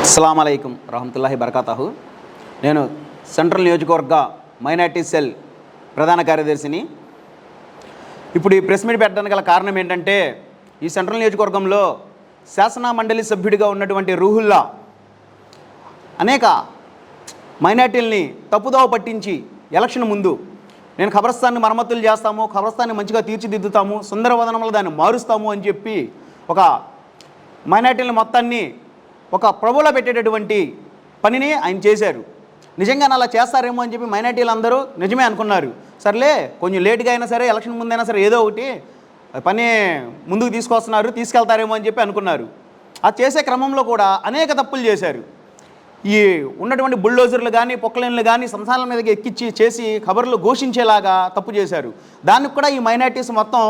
అస్సలాము అలైకుం రహమతుల్లాహి బరకాతహు. నేను సెంట్రల్ నియోజకవర్గ మైనార్టీ సెల్ ప్రధాన కార్యదర్శిని. ఇప్పుడు ఈ ప్రెస్ మీట్ పెట్టడానికి గల కారణం ఏంటంటే, ఈ సెంట్రల్ నియోజకవర్గంలో శాసన మండలి సభ్యుడిగా ఉన్నటువంటి రూహుల్లా అనేక మైనార్టీల్ని తప్పుదోవ పట్టించి ఎలక్షన్ ముందు నేను ఖబరస్థాన్ని మరమ్మతులు చేస్తాము, ఖబరస్థాన్ని మంచిగా తీర్చిదిద్దుతాము, సుందరవదనంలో దాన్ని మారుస్తాము అని చెప్పి ఒక మైనార్టీల మొత్తాన్ని ఒక ప్రభులో పెట్టేటటువంటి పనిని ఆయన చేశారు. నిజంగా అలా చేస్తారేమో అని చెప్పి మైనార్టీలు అందరూ నిజమే అనుకున్నారు. సర్లే కొంచెం లేట్గా అయినా సరే, ఎలక్షన్ ముందైనా సరే ఏదో ఒకటి పని ముందుకు తీసుకెళ్తారేమో అని చెప్పి అనుకున్నారు. ఆ చేసే క్రమంలో కూడా అనేక తప్పులు చేశారు. ఈ ఉన్నటువంటి బుల్డోజర్లు కానీ పొక్కలేన్లు కానీ సంస్థానాల మీదకి ఎక్కించి చేసి ఖబర్లు ఘోషించేలాగా తప్పు చేశారు. దానికి కూడా ఈ మైనార్టీస్ మొత్తం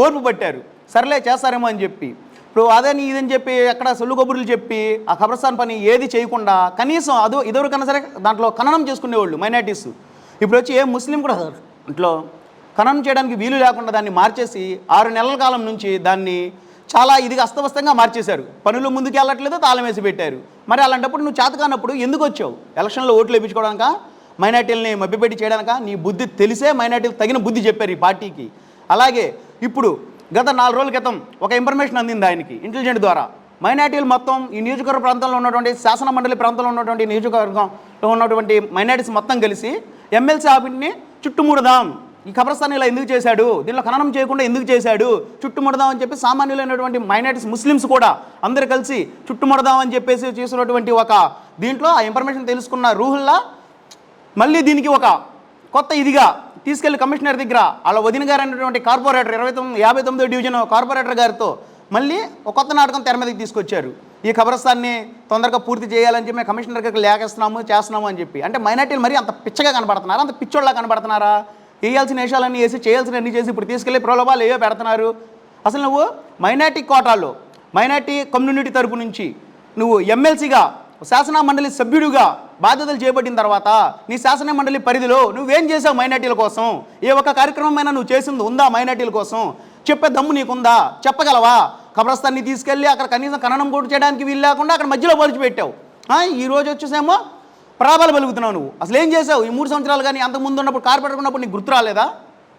ఓర్పు పట్టారు. సర్లే చేస్తారేమో అని చెప్పి ఇప్పుడు అదని ఇదని చెప్పి ఎక్కడ సొల్లు కబుర్లు చెప్పి ఆ ఖబర్స్థాన్ పని ఏది చేయకుండా కనీసం ఇదివరకన్నా సరే దాంట్లో ఖననం చేసుకునేవాళ్ళు మైనార్టీస్. ఇప్పుడు వచ్చి ఏ ముస్లిం కూడా ఇంట్లో ఖననం చేయడానికి వీలు లేకుండా దాన్ని మార్చేసి 6 నెలల కాలం నుంచి దాన్ని చాలా ఇదిగా అస్తవ్యస్తంగా మార్చేశారు. పనులు ముందుకు వెళ్ళట్లేదు, తాళం వేసి పెట్టారు. మరి అలాంటప్పుడు నువ్వు చేతకానప్పుడు ఎందుకు వచ్చావు? ఎలక్షన్లో ఓట్లు వేయించుకోవడానిక, మైనార్టీలని మభ్యపెట్టి చేయడానిక? నీ బుద్ధి తెలిసే మైనార్టీలు తగిన బుద్ధి చెప్పారు ఈ పార్టీకి. అలాగే ఇప్పుడు గత 4 రోజుల క్రితం ఒక ఇన్ఫర్మేషన్ అందింది ఆయనకి ఇంటెలిజెంట్ ద్వారా. మైనార్టీలు మొత్తం ఈ నియోజకవర్గ ప్రాంతంలో ఉన్నటువంటి శాసన మండలి ప్రాంతంలో ఉన్నటువంటి నియోజకవర్గంలో ఉన్నటువంటి మైనార్టీస్ మొత్తం కలిసి ఎమ్మెల్సీ ఆఫీస్ని చుట్టుముడదాం, ఈ ఖబరస్థాన్ ఇలా ఎందుకు చేశాడు, దీనిలో ఖననం చేయకుండా ఎందుకు చేశాడు, చుట్టుముడదాం అని చెప్పి సామాన్యులైనటువంటి మైనార్టీస్ ముస్లిమ్స్ కూడా అందరు కలిసి చుట్టుముడదాం అని చెప్పేసి చేసినటువంటి ఒక దీంట్లో ఆ ఇన్ఫర్మేషన్ తెలుసుకున్న రూహుల్లా మళ్ళీ దీనికి ఒక కొత్త ఇదిగా తీసుకెళ్లి కమిషనర్ దగ్గర వాళ్ళ వదిన గారు అయినటువంటి కార్పొరేటర్ 59వ డివిజన్ కార్పొరేటర్ గారితో మళ్ళీ ఒక కొత్త నాటకం తెర మీదకి తీసుకొచ్చారు. ఈ ఖబరస్థాన్ని తొందరగా పూర్తి చేయాలని చెప్పి కమిషనర్ గారికి చేస్తున్నాము అని చెప్పి. అంటే మైనార్టీలు మరీ అంత పిచ్చగా కనబడుతున్నారా, అంత పిచ్చోళ్ళ కనబడుతున్నారా? వేయాల్సిన వేషాలన్నీ వేసి చేయాల్సిన అన్నీ చేసి ఇప్పుడు తీసుకెళ్లి ప్రలోభాలు ఏవో పెడుతున్నారు. అసలు నువ్వు మైనార్టీ కోటాల్లో మైనార్టీ కమ్యూనిటీ తరపు నుంచి నువ్వు ఎమ్మెల్సీగా శాసన మండలి సభ్యుడిగా బాధ్యతలు చేపట్టిన తర్వాత నీ శాసన మండలి పరిధిలో నువ్వేం చేసావు మైనార్టీల కోసం? ఏ ఒక్క కార్యక్రమమైనా నువ్వు చేసింది ఉందా మైనార్టీల కోసం? చెప్పే దమ్ము నీకుందా? చెప్పగలవా? ఖబరస్థాన్ని తీసుకెళ్ళి అక్కడ కనీసం ఖననం కూడా చేయడానికి వీలు లేకుండా అక్కడ మధ్యలో పెట్టావు. ఈరోజు వచ్చేసేమో ప్రాబాలు పలుకుతున్నావు. నువ్వు అసలు ఏం చేసావు ఈ 3 సంవత్సరాలు? కానీ అంతకుముందు ఉన్నప్పుడు కార్పొరేటర్ ఉన్నప్పుడు నీకు గుర్తు రాలేదా?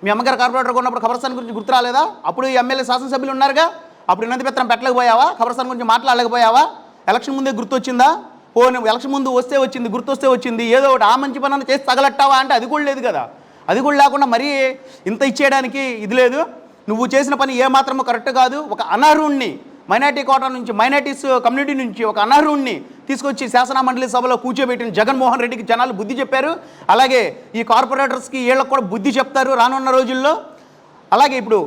మీ అమ్మగారు కార్పొరేటర్గా ఉన్నప్పుడు ఖబరస్థాన్ గురించి గుర్తు రాలేదా? అప్పుడు ఎమ్మెల్యే శాసనసభ్యులు ఉన్నారుగా, అప్పుడు వినతి పత్రం పెట్టలేకపోయావా? ఖబరస్థాన్ గురించి మాట్లాడలేకపోయావా? ఎలక్షన్ ముందే గుర్తు వచ్చిందా? నువ్వు ఎలక్షన్ ముందు వస్తే వచ్చింది, గుర్తొస్తే వచ్చింది, ఏదో ఒకటి ఆ మంచి పని చేసి తగలట్టావా అంటే అది కూడా లేదు కదా. అది కూడా లేకుండా మరీ ఇంత ఇచ్చేయడానికి ఇది లేదు. నువ్వు చేసిన పని ఏమాత్రమో కరెక్ట్ కాదు. ఒక అనర్హుణ్ణి మైనార్టీ కోటా నుంచి, మైనార్టీస్ కమ్యూనిటీ నుంచి ఒక అనర్హుణ్ణి తీసుకొచ్చి శాసన మండలి సభలో కూర్చోబెట్టిన జగన్మోహన్ రెడ్డికి జనాలు బుద్ధి చెప్పారు. అలాగే ఈ కార్పొరేటర్స్కి వీళ్ళకి కూడా బుద్ధి చెప్తారు రానున్న రోజుల్లో. అలాగే ఇప్పుడు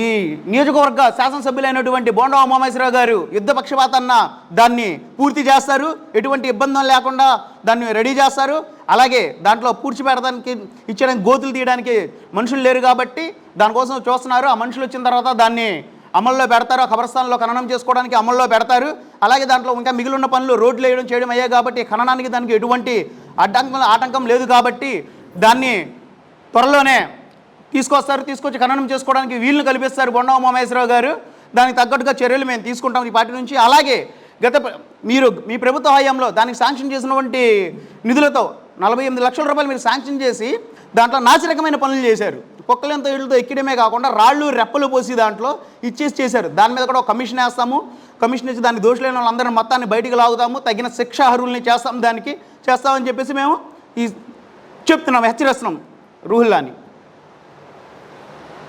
ఈ నియోజకవర్గ శాసనసభ్యులైనటువంటి బోండా ఉమామహేశ్వరరావు గారు యుద్ధ పక్షపాతన్న దాన్ని పూర్తి చేస్తారు, ఎటువంటి ఇబ్బందులు లేకుండా దాన్ని రెడీ చేస్తారు. అలాగే దాంట్లో పూడ్చిపెట్టడానికి ఇచ్చడానికి గోతులు తీయడానికి మనుషులు లేరు కాబట్టి దానికోసం చూస్తున్నారు. ఆ మనుషులు వచ్చిన తర్వాత దాన్ని అమల్లో పెడతారు. ఆ ఖబరస్థాన్లో ఖననం చేసుకోవడానికి అమల్లో పెడతారు. అలాగే దాంట్లో ఇంకా మిగిలిన పనులు రోడ్లు వేయడం చేయడం అయ్యాయి కాబట్టి ఖననానికి దానికి ఎటువంటి ఆటంకం లేదు కాబట్టి దాన్ని త్వరలోనే తీసుకొచ్చి ఖననం చేసుకోవడానికి వీళ్ళని కల్పిస్తారు బొండా ఉమామహేశ్వరరావు గారు. దానికి తగ్గట్టుగా చర్యలు మేము తీసుకుంటాం ఈ పార్టీ నుంచి. అలాగే మీ ప్రభుత్వ హయాంలో దానికి శాంక్షన్ చేసినటువంటి నిధులతో 48 లక్షల రూపాయలు మీరు శాంక్షన్ చేసి దాంట్లో నాసిరకమైన పనులు చేశారు. పొక్కలెంతో ఇళ్ళతో ఎక్కడమే కాకుండా రాళ్ళు రెప్పలు పోసి దాంట్లో చేశారు. దాని మీద కూడా ఒక కమిషన్ వేస్తాము. కమిషన్ ఇచ్చి దాన్ని దోషులైన వాళ్ళందరినీ మొత్తాన్ని బయటికి లాగుతాము, తగిన శిక్షార్హుల్ని చేస్తామని చెప్పేసి మేము చెప్తున్నాం, హెచ్చరిస్తున్నాం రూహుల్లాని.